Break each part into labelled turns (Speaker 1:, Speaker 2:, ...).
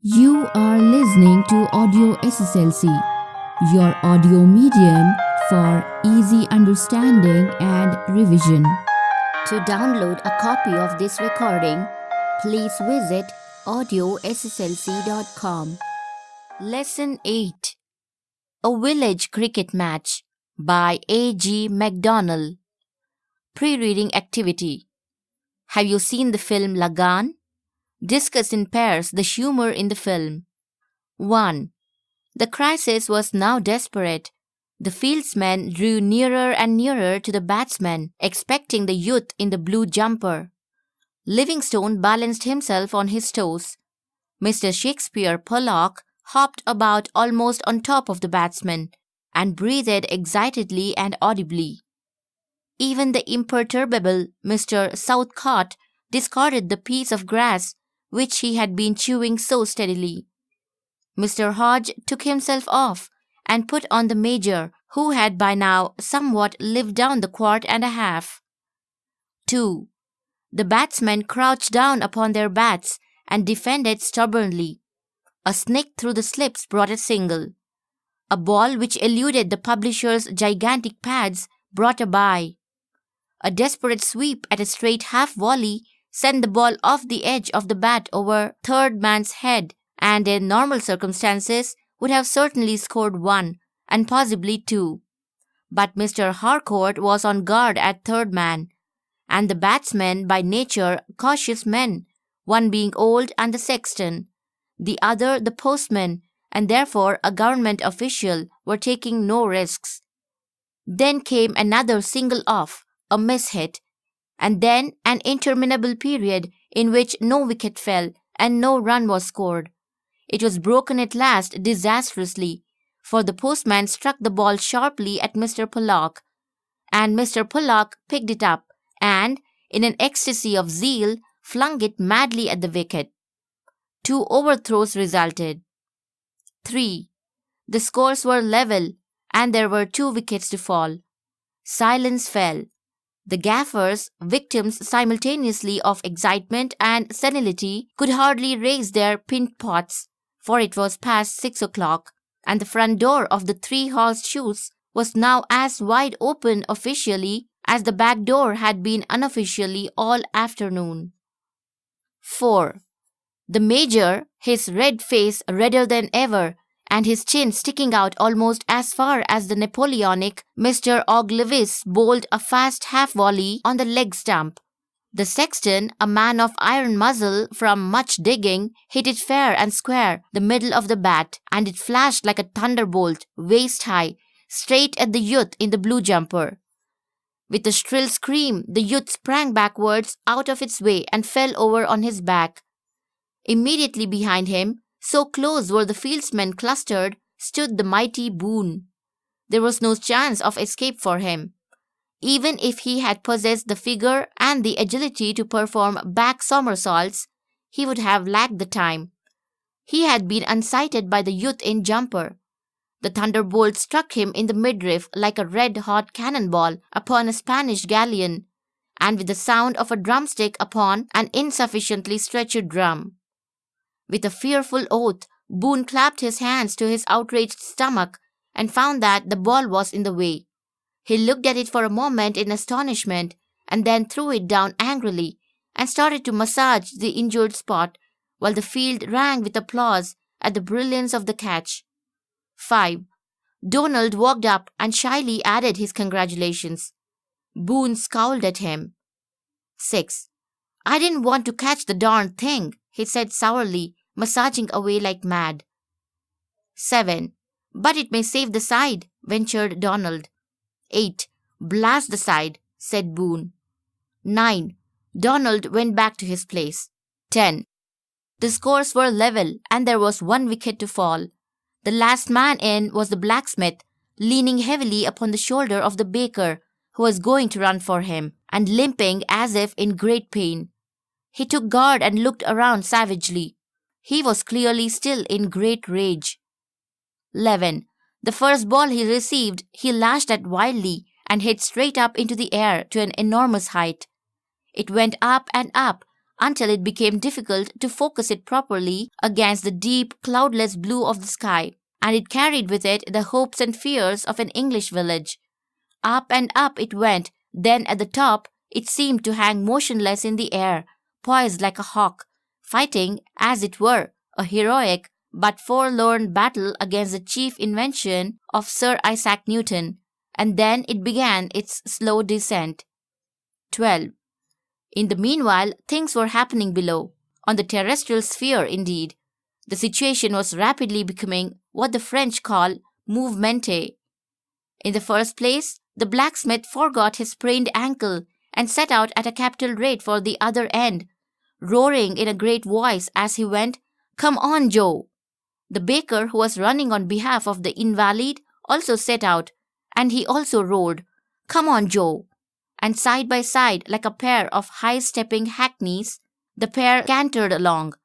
Speaker 1: You are listening to Audio SSLC, your audio medium for easy understanding and revision. To download a copy of this recording, please visit audiosslc.com. Lesson 8: A Village Cricket Match by A.G. MacDonald. Pre-reading activity. Have you seen the film Lagan? Discuss in pairs the humor in the film. 1. The crisis was now desperate. The fieldsmen drew nearer and nearer to the batsman, expecting the youth in the blue jumper. Livingstone balanced himself on his toes. Mr. Shakespeare Pollock hopped about almost on top of the batsman and breathed excitedly and audibly. Even the imperturbable Mr. Southcott discarded the piece of grass which he had been chewing so steadily. Mr. Hodge took himself off and put on the Major, who had by now somewhat lived down the quart and a half. 2. The batsmen crouched down upon their bats and defended stubbornly. A snick through the slips brought a single. A ball which eluded the publisher's gigantic pads brought a bye. A desperate sweep at a straight half-volley sent the ball off the edge of the bat over third man's head, and in normal circumstances would have certainly scored 1 and possibly 2. But Mr. Harcourt was on guard at third man, and the batsmen by nature cautious men, one being old and the sexton, the other the postman, and therefore a government official, were taking no risks. Then came another single off, a miss-hit, and then an interminable period in which no wicket fell and no run was scored. It was broken at last disastrously, for the postman struck the ball sharply at Mr. Pollock, and Mr. Pollock picked it up and, in an ecstasy of zeal, flung it madly at the wicket. 2 overthrows resulted. 3. The scores were level, and there were 2 wickets to fall. Silence fell. The gaffers, victims simultaneously of excitement and senility, could hardly raise their pint pots, for it was past 6 o'clock, and the front door of the Three Horseshoes was now as wide open officially as the back door had been unofficially all afternoon. 4. The Major, his red face redder than ever, and his chin sticking out almost as far as the Napoleonic Mr. Ogilvys, bowled a fast half-volley on the leg stump. The sexton, a man of iron muzzle from much digging, hit it fair and square the middle of the bat, and it flashed like a thunderbolt, waist-high, straight at the youth in the blue jumper. With a shrill scream, the youth sprang backwards out of its way and fell over on his back. Immediately behind him, so close were the fieldsmen clustered, stood the mighty Boone. There was no chance of escape for him. Even if he had possessed the figure and the agility to perform back somersaults, he would have lacked the time. He had been unsighted by the youth in jumper. The thunderbolt struck him in the midriff like a red-hot cannonball upon a Spanish galleon, and with the sound of a drumstick upon an insufficiently stretched drum. With a fearful oath, Boone clapped his hands to his outraged stomach and found that the ball was in the way. He looked at it for a moment in astonishment and then threw it down angrily and started to massage the injured spot, while the field rang with applause at the brilliance of the catch. 5. Donald walked up and shyly added his congratulations. Boone scowled at him. 6. I didn't want to catch the darned thing, he said sourly, massaging away like mad. 7. But it may save the side, ventured Donald. 8. Blast the side, said Boone. 9. Donald went back to his place. 10. The scores were level, and there was 1 wicket to fall. The last man in was the blacksmith, leaning heavily upon the shoulder of the baker, who was going to run for him, and limping as if in great pain. He took guard and looked around savagely. He was clearly still in great rage. 11. The first ball he received, he lashed at wildly and hit straight up into the air to an enormous height. It went up and up until it became difficult to focus it properly against the deep, cloudless blue of the sky, and it carried with it the hopes and fears of an English village. Up and up it went, then at the top it seemed to hang motionless in the air, poised like a hawk, fighting, as it were, a heroic but forlorn battle against the chief invention of Sir Isaac Newton, and then it began its slow descent. 12. In the meanwhile, things were happening below, on the terrestrial sphere indeed. The situation was rapidly becoming what the French call mouvementé. In the first place, the blacksmith forgot his sprained ankle and set out at a capital rate for the other end, roaring in a great voice as he went, "Come on, Joe!" The baker, who was running on behalf of the invalid, also set out, and he also roared, "Come on, Joe!" And side by side, like a pair of high-stepping hackneys, the pair cantered along.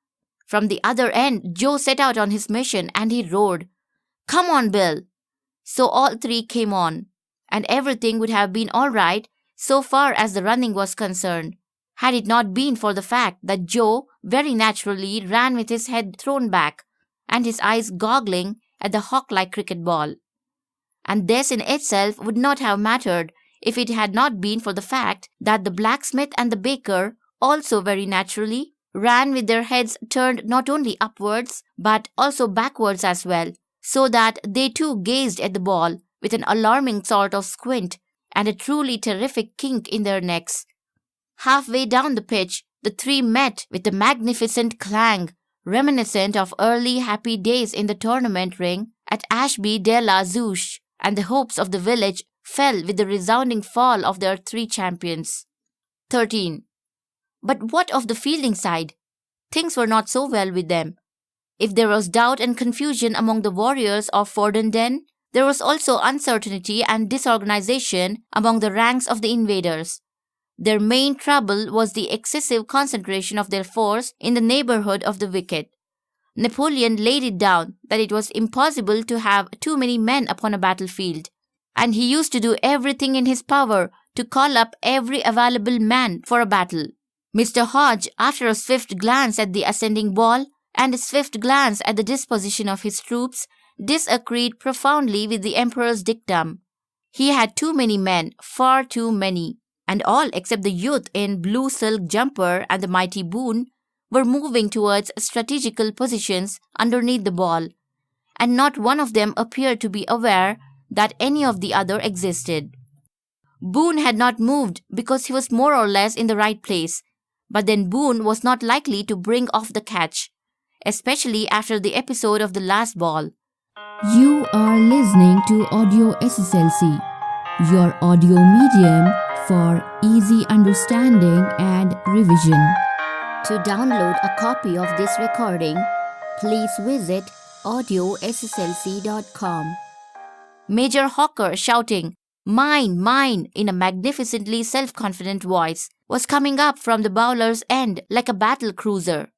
Speaker 1: From the other end, Joe set out on his mission, and he roared, "Come on, Bill!" So all three came on, and everything would have been all right so far as the running was concerned, had it not been for the fact that Joe very naturally ran with his head thrown back and his eyes goggling at the hawk-like cricket ball. And this in itself would not have mattered if it had not been for the fact that the blacksmith and the baker also very naturally ran with their heads turned not only upwards but also backwards as well, so that they too gazed at the ball with an alarming sort of squint and a truly terrific kink in their necks. Halfway down the pitch, the three met with a magnificent clang, reminiscent of early happy days in the tournament ring at Ashby de la Zouche, and the hopes of the village fell with the resounding fall of their three champions. 13. But what of the fielding side? Things were not so well with them. If there was doubt and confusion among the warriors of Fordenden, there was also uncertainty and disorganization among the ranks of the invaders. Their main trouble was the excessive concentration of their force in the neighborhood of the wicket. Napoleon laid it down that it was impossible to have too many men upon a battlefield, and he used to do everything in his power to call up every available man for a battle. Mr. Hodge, after a swift glance at the ascending ball and a swift glance at the disposition of his troops, disagreed profoundly with the Emperor's dictum. He had too many men, far too many, and all except the youth in blue silk jumper and the mighty Boone were moving towards strategical positions underneath the ball, and not one of them appeared to be aware that any of the other existed. Boone had not moved because he was more or less in the right place, but then Boone was not likely to bring off the catch, especially after the episode of the last ball.
Speaker 2: You are listening to Audio SSLC, your audio medium for easy understanding and revision.
Speaker 1: To download a copy of this recording, please visit audiosslc.com. Major Hawker shouting, "Mine, mine," in a magnificently self-confident voice, was coming up from the bowler's end like a battle cruiser.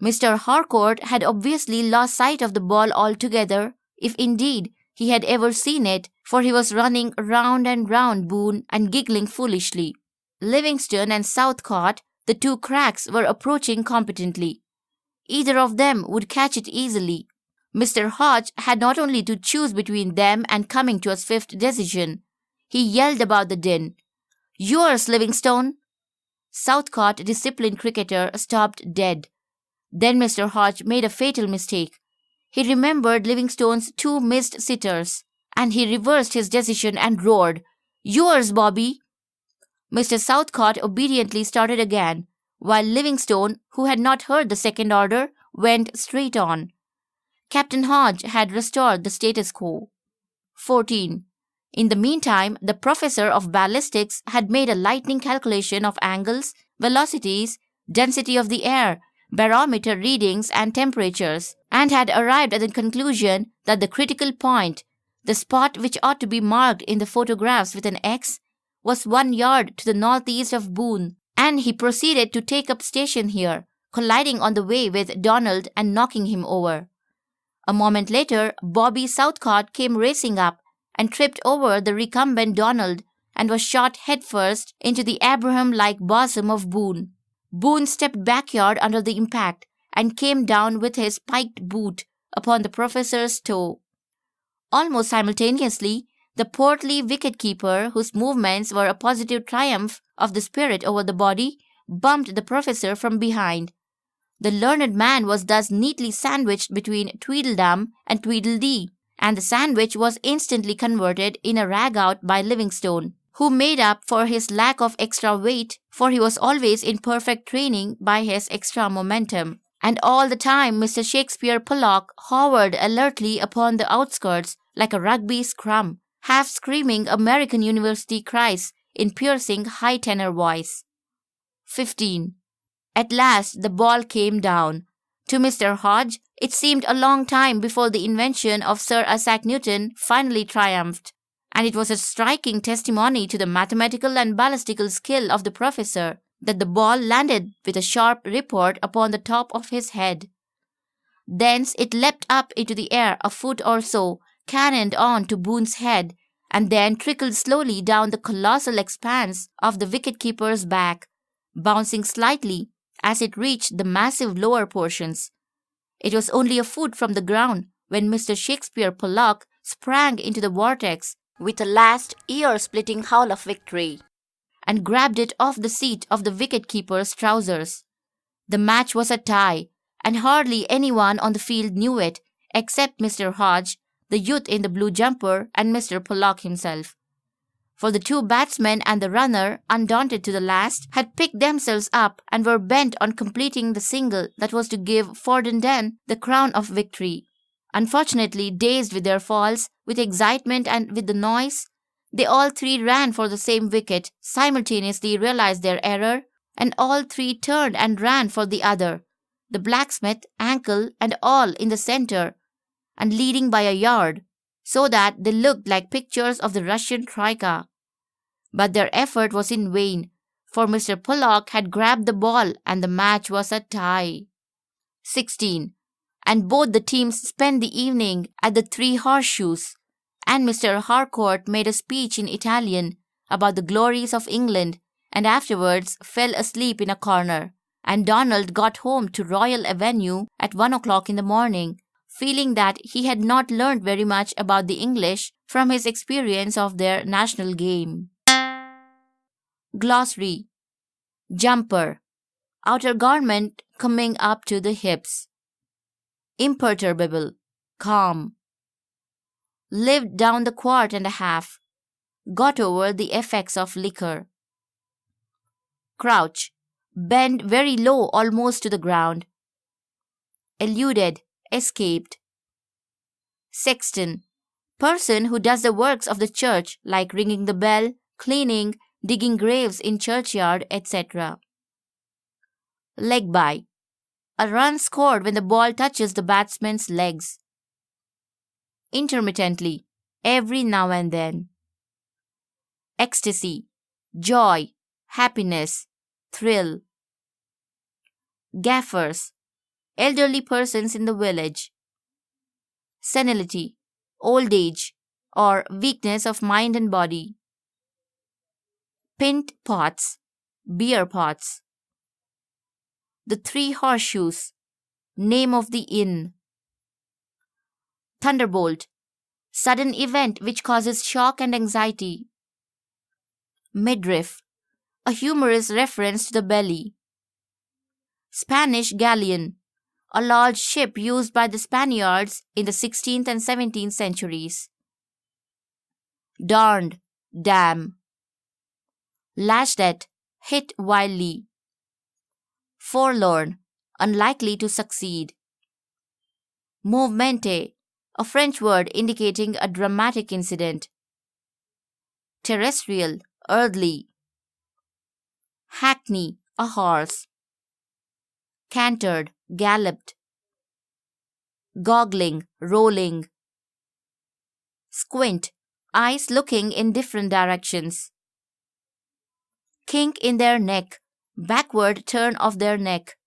Speaker 1: Mr. Harcourt had obviously lost sight of the ball altogether, if indeed he had ever seen it, for he was running round and round Boone and giggling foolishly. Livingston and Southcott, the two cracks, were approaching competently. Either of them would catch it easily. Mr. Hodge had not only to choose between them and coming to a swift decision. He yelled about the din, "Yours, Livingstone!" Southcott, disciplined cricketer, stopped dead. Then Mr. Hodge made a fatal mistake. He remembered Livingstone's two missed sitters, and he reversed his decision and roared, "Yours, Bobby!" Mr. Southcott obediently started again, while Livingstone, who had not heard the second order, went straight on. Captain Hodge had restored the status quo. 14. In the meantime, the professor of ballistics had made a lightning calculation of angles, velocities, density of the air, barometer readings and temperatures, and had arrived at the conclusion that the critical point, the spot which ought to be marked in the photographs with an X, was 1 yard to the northeast of Boone, and he proceeded to take up station here, colliding on the way with Donald and knocking him over. A moment later, Bobby Southcott came racing up and tripped over the recumbent Donald and was shot headfirst into the Abraham-like bosom of Boone. Boone stepped backyard under the impact and came down with his spiked boot upon the professor's toe. Almost simultaneously, the portly wicket-keeper, whose movements were a positive triumph of the spirit over the body, bumped the professor from behind. The learned man was thus neatly sandwiched between Tweedledum and Tweedledee, and the sandwich was instantly converted in a rag-out by Livingstone, who made up for his lack of extra weight, for he was always in perfect training, by his extra momentum. And all the time Mr. Shakespeare Pollock hovered alertly upon the outskirts like a rugby scrum, half screaming American University cries in piercing high tenor voice. 15. At last the ball came down. To Mr. Hodge, it seemed a long time before the invention of Sir Isaac Newton finally triumphed, and it was a striking testimony to the mathematical and ballistical skill of the professor that the ball landed with a sharp report upon the top of his head. Thence it leapt up into the air a foot or so, cannoned on to Boone's head, and then trickled slowly down the colossal expanse of the wicket-keeper's back, bouncing slightly as it reached the massive lower portions. It was only a foot from the ground when Mr. Shakespeare Pollock sprang into the vortex with a last ear-splitting howl of victory, and grabbed it off the seat of the wicket-keeper's trousers. The match was a tie, and hardly anyone on the field knew it, except Mr. Hodge, the youth in the blue jumper, and Mr. Pollock himself. For the two batsmen and the runner, undaunted to the last, had picked themselves up and were bent on completing the single that was to give Fordenden the crown of victory. Unfortunately, dazed with their falls, with excitement and with the noise, they all three ran for the same wicket, simultaneously realized their error, and all three turned and ran for the other, the blacksmith, ankle, and all in the centre, and leading by a yard, so that they looked like pictures of the Russian troika. But their effort was in vain, for Mr. Pollock had grabbed the ball and the match was a tie. 16. And both the teams spent the evening at the Three Horseshoes, and Mr. Harcourt made a speech in Italian about the glories of England, and afterwards fell asleep in a corner, and Donald got home to Royal Avenue at 1 o'clock in the morning, feeling that he had not learned very much about the English from his experience of their national game. Glossary. Jumper, outer garment coming up to the hips. Imperturbable, calm. Lived down the quart and a half. Got over the effects of liquor. Crouch, bend very low almost to the ground. Eluded, escaped. Sexton, person who does the works of the church like ringing the bell, cleaning, digging graves in churchyard, etc. Leg by, a run scored when the ball touches the batsman's legs. Intermittently, every now and then. Ecstasy, joy, happiness, thrill. Gaffers, elderly persons in the village. Senility, old age, or weakness of mind and body. Pint pots, beer pots. The Three Horseshoes, name of the inn. Thunderbolt, sudden event which causes shock and anxiety. Midriff, a humorous reference to the belly. Spanish galleon, a large ship used by the Spaniards in the 16th and 17th centuries. Darned, damn. Lashed at, hit wildly. Forlorn, unlikely to succeed. Mouvementé, a French word indicating a dramatic incident. Terrestrial, earthly. Hackney, a horse. Cantered, galloped. Goggling, rolling. Squint, eyes looking in different directions. Kink in their neck, backward turn of their neck.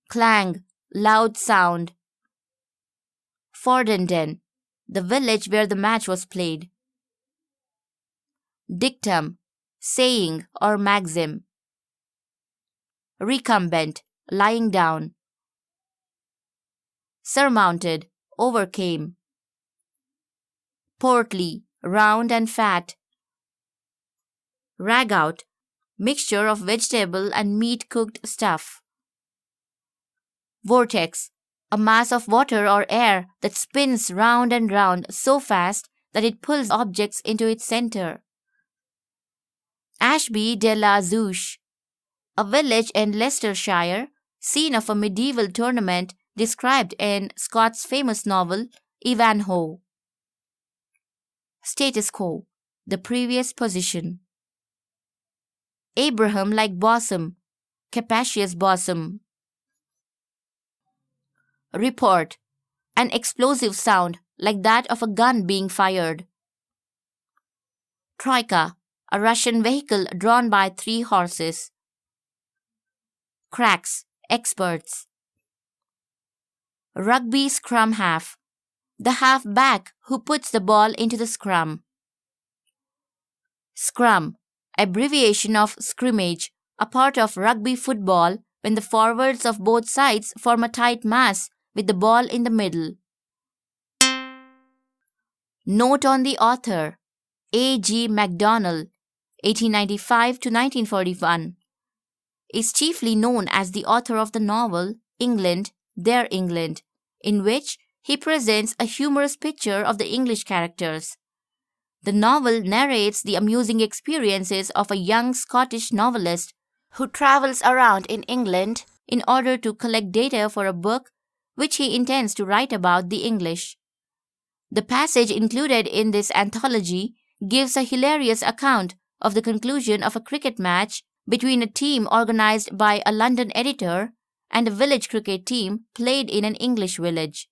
Speaker 1: Clang, loud sound. Fordenden, the village where the match was played. Dictum, saying or maxim. recumbent, lying down. Surmounted, overcame. Portly, round and fat. Ragout, mixture of vegetable and meat cooked stuff. Vortex, a mass of water or air that spins round and round so fast that it pulls objects into its center. Ashby de la Zouch, a village in Leicestershire, scene of a medieval tournament described in Scott's famous novel Ivanhoe. Status quo, the previous position. Abraham-like bosom, capacious bosom. Report, an explosive sound like that of a gun being fired. Troika, a Russian vehicle drawn by 3 horses. Cracks, experts. Rugby scrum half, the half back who puts the ball into the scrum. Scrum, abbreviation of scrimmage, a part of rugby football when the forwards of both sides form a tight mass with the ball in the middle. Note on the author, A.G. MacDonald, 1895 to 1941, is chiefly known as the author of the novel England, Their England, in which he presents a humorous picture of the English characters. The novel narrates the amusing experiences of a young Scottish novelist who travels around in England in order to collect data for a book which he intends to write about the English. The passage included in this anthology gives a hilarious account of the conclusion of a cricket match between a team organized by a London editor and a village cricket team played in an English village.